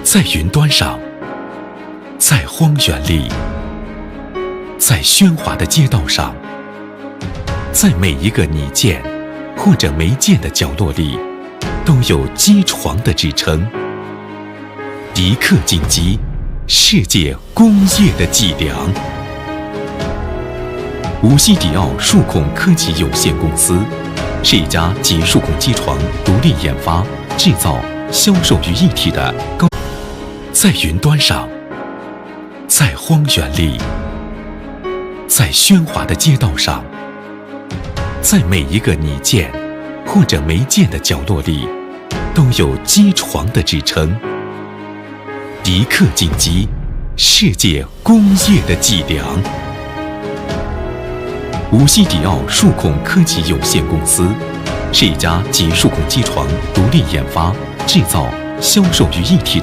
在云端上，在荒原里，在喧哗的街道上，在每一个你见或者没见的角落里，都有机床的支撑。迪克紧急，世界工业的脊梁。无锡迪奥数控科技有限公司是一家集数控机床独立研发、制造、销售于一体的高。在云端上，在荒原里，在喧哗的街道上，在每一个你见或者没见的角落里，都有机床的支撑。迪克紧急，世界工业的脊梁。无锡迪奥数控科技有限公司是一家集数控机床独立研发、制造、销售于一体的。